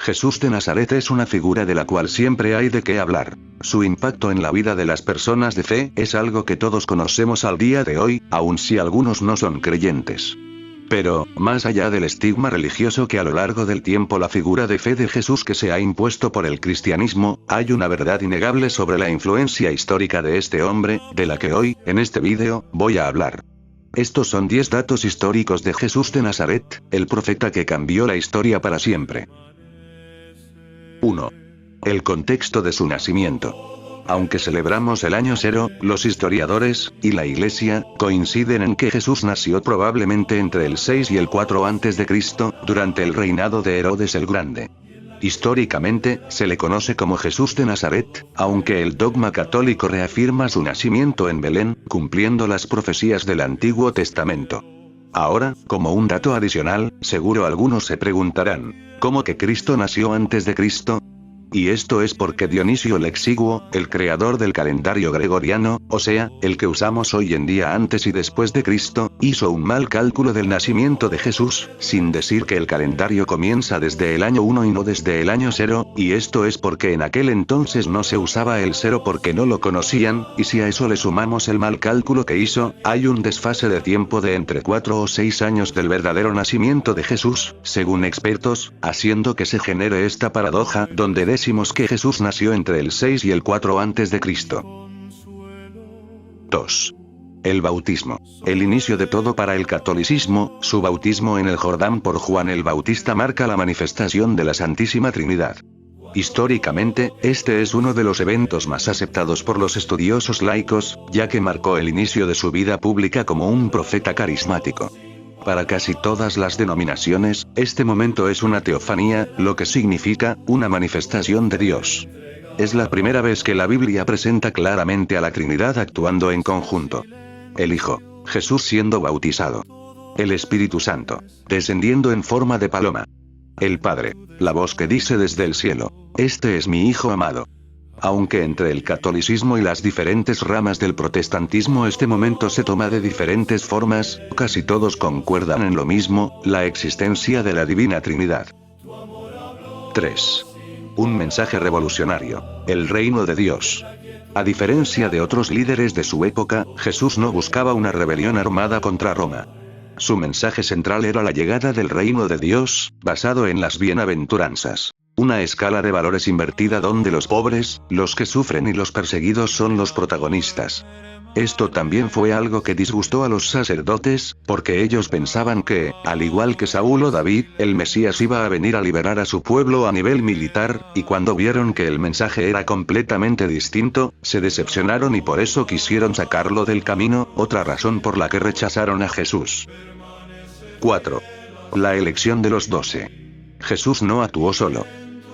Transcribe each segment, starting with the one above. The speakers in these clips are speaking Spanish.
Jesús de Nazaret es una figura de la cual siempre hay de qué hablar. Su impacto en la vida de las personas de fe es algo que todos conocemos al día de hoy, aun si algunos no son creyentes. Pero, más allá del estigma religioso que a lo largo del tiempo la figura de fe de Jesús que se ha impuesto por el cristianismo, hay una verdad innegable sobre la influencia histórica de este hombre, de la que hoy, en este vídeo, voy a hablar. Estos son 10 datos históricos de Jesús de Nazaret, el profeta que cambió la historia para siempre. 1. El contexto de su nacimiento. Aunque celebramos el año cero, los historiadores, y la Iglesia, coinciden en que Jesús nació probablemente entre el 6 y el 4 a.C., durante el reinado de Herodes el Grande. Históricamente, se le conoce como Jesús de Nazaret, aunque el dogma católico reafirma su nacimiento en Belén, cumpliendo las profecías del Antiguo Testamento. Ahora, como un dato adicional, seguro algunos se preguntarán, ¿cómo que Cristo nació antes de Cristo? Y esto es porque Dionisio el Exiguo, el creador del calendario gregoriano, o sea, el que usamos hoy en día antes y después de Cristo, hizo un mal cálculo del nacimiento de Jesús, sin decir que el calendario comienza desde el año 1 y no desde el año 0, y esto es porque en aquel entonces no se usaba el 0 porque no lo conocían, y si a eso le sumamos el mal cálculo que hizo, hay un desfase de tiempo de entre 4 o 6 años del verdadero nacimiento de Jesús, según expertos, haciendo que se genere esta paradoja, donde decimos que Jesús nació entre el 6 y el 4 a.C. 2. El bautismo. El inicio de todo para el catolicismo, su bautismo en el Jordán por Juan el Bautista marca la manifestación de la Santísima Trinidad. Históricamente, este es uno de los eventos más aceptados por los estudiosos laicos, ya que marcó el inicio de su vida pública como un profeta carismático. Para casi todas las denominaciones, este momento es una teofanía, lo que significa, una manifestación de Dios. Es la primera vez que la Biblia presenta claramente a la Trinidad actuando en conjunto. El Hijo, Jesús siendo bautizado. El Espíritu Santo, descendiendo en forma de paloma. El Padre, la voz que dice desde el cielo, este es mi Hijo amado. Aunque entre el catolicismo y las diferentes ramas del protestantismo este momento se toma de diferentes formas, casi todos concuerdan en lo mismo, la existencia de la Divina Trinidad. 3. Un mensaje revolucionario, el reino de Dios. A diferencia de otros líderes de su época, Jesús no buscaba una rebelión armada contra Roma. Su mensaje central era la llegada del reino de Dios, basado en las bienaventuranzas. Una escala de valores invertida donde los pobres, los que sufren y los perseguidos son los protagonistas. Esto también fue algo que disgustó a los sacerdotes, porque ellos pensaban que, al igual que Saúl o David, el Mesías iba a venir a liberar a su pueblo a nivel militar, y cuando vieron que el mensaje era completamente distinto, se decepcionaron y por eso quisieron sacarlo del camino, otra razón por la que rechazaron a Jesús. 4. La elección de los 12. Jesús no actuó solo.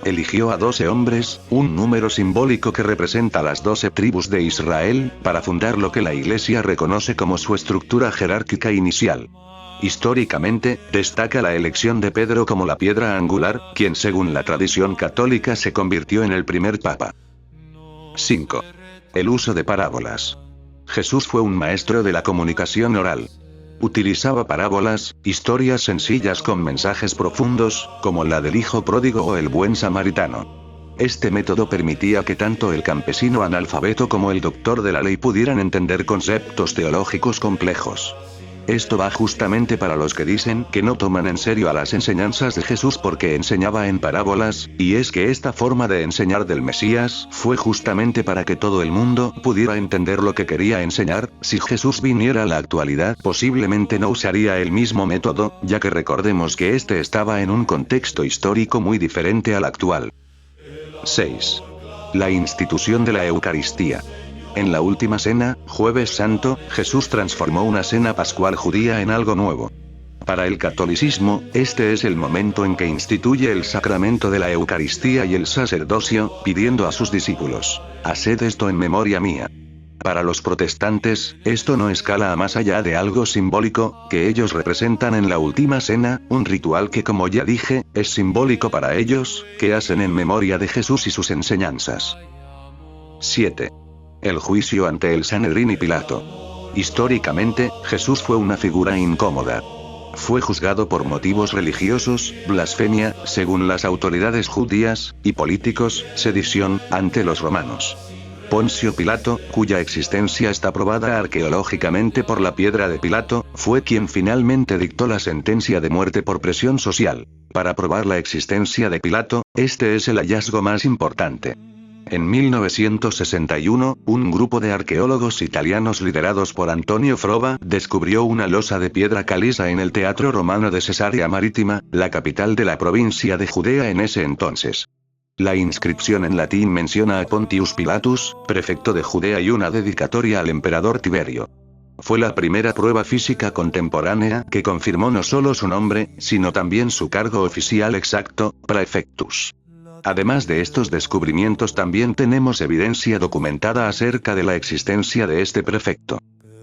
Eligió a 12 hombres, un número simbólico que representa las 12 tribus de Israel, para fundar lo que la Iglesia reconoce como su estructura jerárquica inicial. Históricamente, destaca la elección de Pedro como la piedra angular, quien según la tradición católica se convirtió en el primer papa. 5. El uso de parábolas. Jesús fue un maestro de la comunicación oral. Utilizaba parábolas, historias sencillas con mensajes profundos, como la del hijo pródigo o el buen samaritano. Este método permitía que tanto el campesino analfabeto como el doctor de la ley pudieran entender conceptos teológicos complejos. Esto va justamente para los que dicen que no toman en serio a las enseñanzas de Jesús porque enseñaba en parábolas, y es que esta forma de enseñar del Mesías fue justamente para que todo el mundo pudiera entender lo que quería enseñar. Si Jesús viniera a la actualidad, posiblemente no usaría el mismo método, ya que recordemos que este estaba en un contexto histórico muy diferente al actual. 6. La institución de la Eucaristía. En la última cena, Jueves Santo, Jesús transformó una cena pascual judía en algo nuevo. Para el catolicismo, este es el momento en que instituye el sacramento de la Eucaristía y el sacerdocio, pidiendo a sus discípulos, haced esto en memoria mía. Para los protestantes, esto no escala a más allá de algo simbólico, que ellos representan en la última cena, un ritual que como ya dije, es simbólico para ellos, que hacen en memoria de Jesús y sus enseñanzas. 7. El juicio ante el Sanedrín y Pilato. Históricamente, Jesús fue una figura incómoda. fue juzgado por motivos religiosos, blasfemia, según las autoridades judías, y políticos, sedición, ante los romanos. Poncio Pilato, cuya existencia está probada arqueológicamente por la piedra de Pilato, fue quien finalmente dictó la sentencia de muerte por presión social. Para probar la existencia de Pilato, este es el hallazgo más importante. En 1961, un grupo de arqueólogos italianos liderados por Antonio Frova descubrió una losa de piedra caliza en el Teatro Romano de Cesarea Marítima, la capital de la provincia de Judea en ese entonces. La inscripción en latín menciona a Pontius Pilatus, prefecto de Judea, y una dedicatoria al emperador Tiberio. Fue la primera prueba física contemporánea que confirmó no solo su nombre, sino también su cargo oficial exacto, praefectus. Además de estos descubrimientos, también tenemos evidencia documentada acerca de la existencia de este prefecto.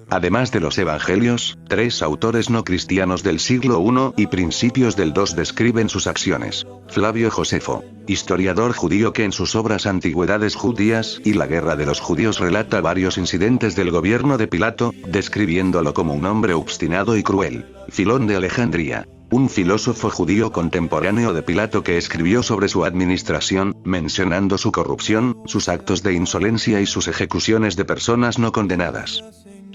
Además de los evangelios, 3 autores no cristianos del siglo I y principios del II describen sus acciones. Flavio Josefo, historiador judío que en sus obras Antigüedades Judías y la Guerra de los Judíos relata varios incidentes del gobierno de Pilato, describiéndolo como un hombre obstinado y cruel. Filón de Alejandría, un filósofo judío contemporáneo de Pilato que escribió sobre su administración, mencionando su corrupción, sus actos de insolencia y sus ejecuciones de personas no condenadas.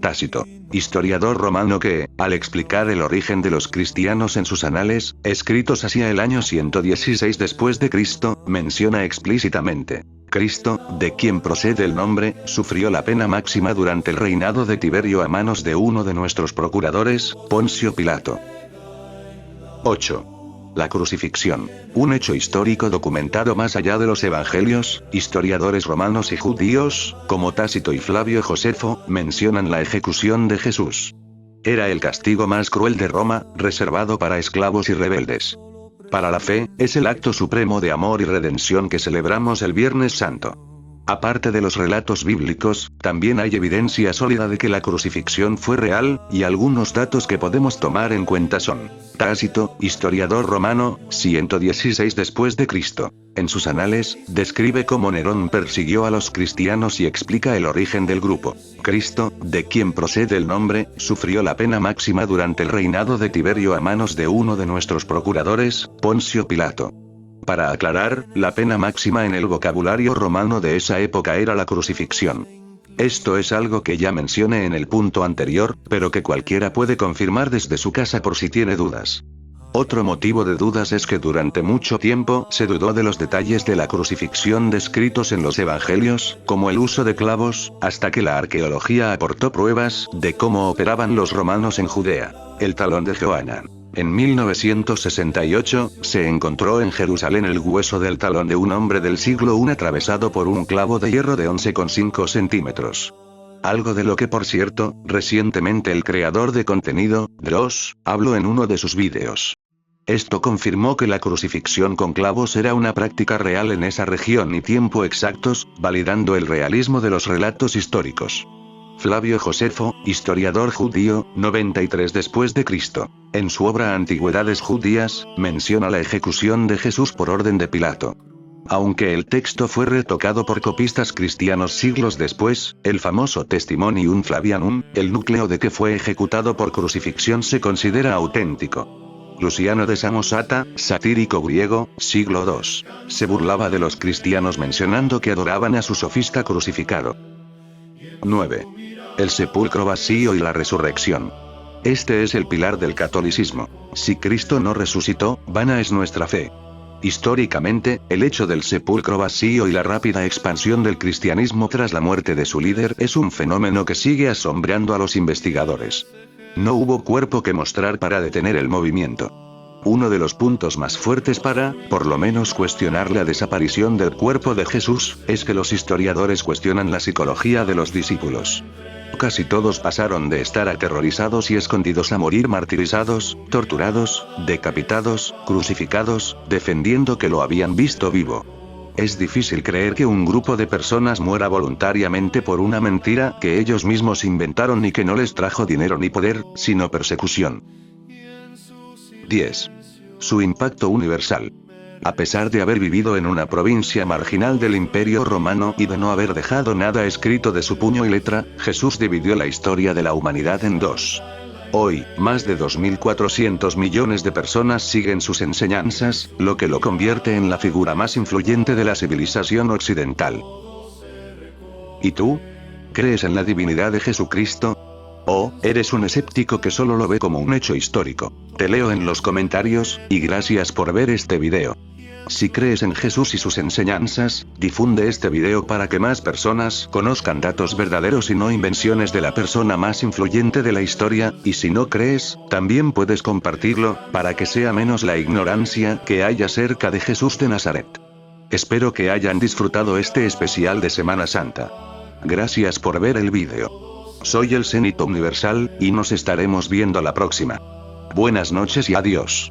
Tácito, historiador romano que, al explicar el origen de los cristianos en sus anales, escritos hacia el año 116 después de Cristo, menciona explícitamente: Cristo, de quien procede el nombre, sufrió la pena máxima durante el reinado de Tiberio a manos de uno de nuestros procuradores, Poncio Pilato. 8. La crucifixión. Un hecho histórico documentado más allá de los evangelios. Historiadores romanos y judíos, como Tácito y Flavio Josefo, mencionan la ejecución de Jesús. Era el castigo más cruel de Roma, reservado para esclavos y rebeldes. Para la fe, es el acto supremo de amor y redención que celebramos el Viernes Santo. Aparte de los relatos bíblicos, también hay evidencia sólida de que la crucifixión fue real, y algunos datos que podemos tomar en cuenta son: Tácito, historiador romano, 116 después de Cristo. En sus anales, describe cómo Nerón persiguió a los cristianos y explica el origen del grupo. Cristo, de quien procede el nombre, sufrió la pena máxima durante el reinado de Tiberio a manos de uno de nuestros procuradores, Poncio Pilato. Para aclarar, la pena máxima en el vocabulario romano de esa época era la crucifixión. Esto es algo que ya mencioné en el punto anterior, pero que cualquiera puede confirmar desde su casa por si tiene dudas. Otro motivo de dudas es que durante mucho tiempo se dudó de los detalles de la crucifixión descritos en los evangelios, como el uso de clavos, hasta que la arqueología aportó pruebas de cómo operaban los romanos en Judea. El talón de Johanan. En 1968, se encontró en Jerusalén el hueso del talón de un hombre del siglo I atravesado por un clavo de hierro de 11,5 centímetros. Algo de lo que, por cierto, recientemente el creador de contenido, Dross, habló en uno de sus vídeos. Esto confirmó que la crucifixión con clavos era una práctica real en esa región y tiempo exactos, validando el realismo de los relatos históricos. Flavio Josefo, historiador judío, 93 después de Cristo. En su obra Antigüedades Judías, menciona la ejecución de Jesús por orden de Pilato. Aunque el texto fue retocado por copistas cristianos siglos después, el famoso Testimonium Flavianum, el núcleo de que fue ejecutado por crucifixión, se considera auténtico. Luciano de Samosata, satírico griego, siglo II, se burlaba de los cristianos mencionando que adoraban a su sofista crucificado. 9. El sepulcro vacío y la resurrección. Este es el pilar del catolicismo. Si Cristo no resucitó, vana es nuestra fe. Históricamente, el hecho del sepulcro vacío y la rápida expansión del cristianismo tras la muerte de su líder es un fenómeno que sigue asombrando a los investigadores. No hubo cuerpo que mostrar para detener el movimiento. Uno de los puntos más fuertes para, por lo menos, cuestionar la desaparición del cuerpo de Jesús, es que los historiadores cuestionan la psicología de los discípulos. Casi todos pasaron de estar aterrorizados y escondidos a morir martirizados, torturados, decapitados, crucificados, defendiendo que lo habían visto vivo. Es difícil creer que un grupo de personas muera voluntariamente por una mentira que ellos mismos inventaron y que no les trajo dinero ni poder, sino persecución. 10. Su impacto universal. A pesar de haber vivido en una provincia marginal del Imperio Romano y de no haber dejado nada escrito de su puño y letra, Jesús dividió la historia de la humanidad en dos. Hoy, más de 2.400 millones de personas siguen sus enseñanzas, lo que lo convierte en la figura más influyente de la civilización occidental. ¿Y tú? ¿Crees en la divinidad de Jesucristo? ¿O eres un escéptico que solo lo ve como un hecho histórico? Te leo en los comentarios, y gracias por ver este video. Si crees en Jesús y sus enseñanzas, difunde este video para que más personas conozcan datos verdaderos y no invenciones de la persona más influyente de la historia, y si no crees, también puedes compartirlo, para que sea menos la ignorancia que hay acerca de Jesús de Nazaret. Espero que hayan disfrutado este especial de Semana Santa. Gracias por ver el video. Soy el Cenit Universal, y nos estaremos viendo la próxima. Buenas noches y adiós.